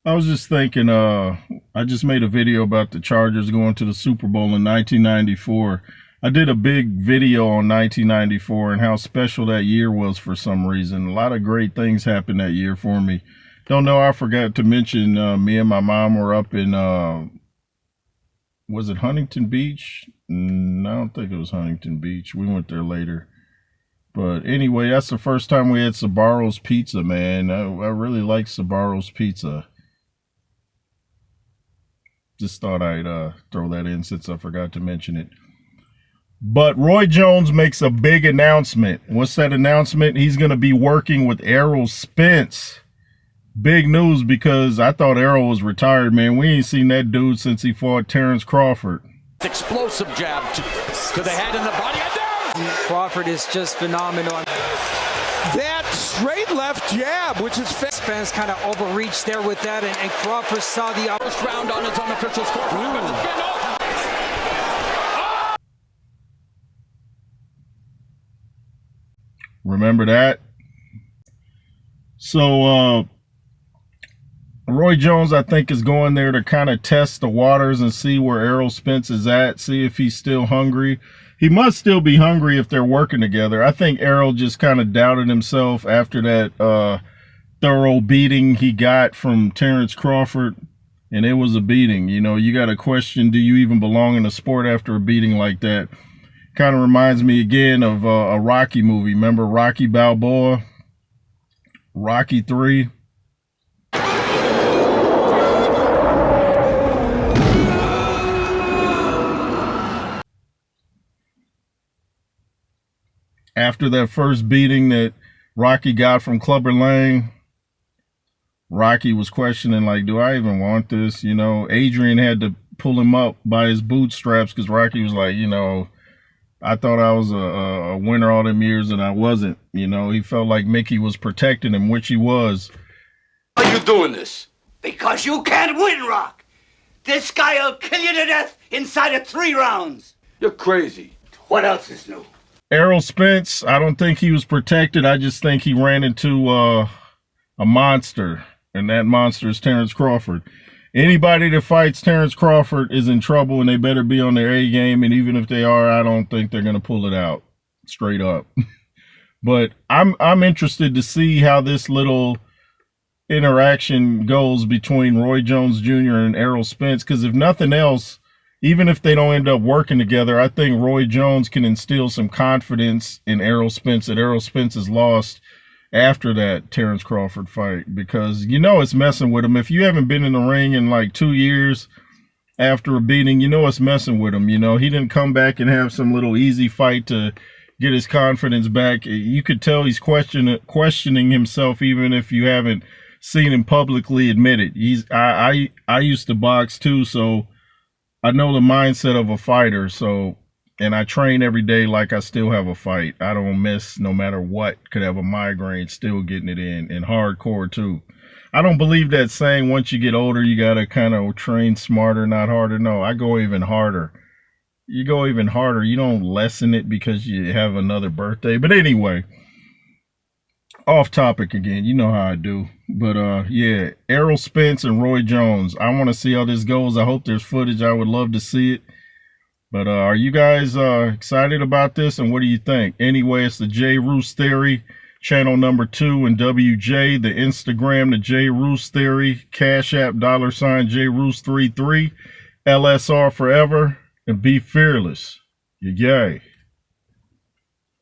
I was just thinking, I just made a video about the Chargers going to the Super Bowl in 1994. I did a big video on 1994 and how special that year was for some reason. A lot of great things happened that year for me. Don't know, I forgot to mention, me and my mom were up in, was it Huntington Beach? I don't think it was Huntington Beach. We went there later. But anyway, that's the first time we had Sabaro's Pizza, man. I really like Sabaro's Pizza. Just thought I'd throw that in since I forgot to mention it. But Roy Jones makes a big announcement. What's that announcement? He's going to be working with Errol Spence. Big news, because I thought Errol was retired, man. We ain't seen that dude since he fought Terrence Crawford. Explosive jab to the head and the body. Crawford is just phenomenal. That straight left jab, which is Spence kind of overreached there with that, and Crawford saw the first round on his unofficial score. Remember that? So, Roy Jones, I think, is going there to kind of test the waters and see where Errol Spence is at, see if he's still hungry. He must still be hungry if they're working together. I think Errol just kind of doubted himself after that thorough beating he got from Terrence Crawford, and it was a beating. You know, you got to question, do you even belong in a sport after a beating like that? Kind of reminds me again of a Rocky movie. Remember Rocky Balboa? Rocky 3? After that first beating that Rocky got from Clubber Lang, Rocky was questioning, like, do I even want this? You know, Adrian had to pull him up by his bootstraps because Rocky was like, you know, I thought I was a winner all them years and I wasn't. You know, he felt like Mickey was protecting him, which he was. Why are you doing this? Because you can't win, Rock. This guy will kill you to death inside of 3 rounds. You're crazy. What else is new? Errol Spence, I don't think he was protected. I just think he ran into a monster, and that monster is Terrence Crawford. Anybody that fights Terrence Crawford is in trouble, and they better be on their A game. And even if they are, I don't think they're going to pull it out straight up. But I'm interested to see how this little interaction goes between Roy Jones Jr. and Errol Spence, because if nothing else, even if they don't end up working together, I think Roy Jones can instill some confidence in Errol Spence that Errol Spence is lost after that Terrence Crawford fight, because you know it's messing with him. If you haven't been in the ring in like 2 years after a beating, you know it's messing with him. You know, he didn't come back and have some little easy fight to get his confidence back. You could tell he's questioning himself, even if you haven't seen him publicly admit it. I used to box too, so I know the mindset of a fighter. So, and I train every day like I still have a fight. I don't miss no matter what. Could have a migraine, still getting it in, and hardcore too. I don't believe that saying once you get older, you got to kind of train smarter, not harder. No, I go even harder. You go even harder. You don't lessen it because you have another birthday. But anyway, off topic again. You know how I do. But yeah, Errol Spence and Roy Jones. I want to see how this goes. I hope there's footage. I would love to see it. But are you guys excited about this, and what do you think? Anyway, it's the J Roos Theory, channel number 2, and WJ, the Instagram, the J Roos Theory, Cash App, $J Roos33, LSR forever, and be fearless. You gay.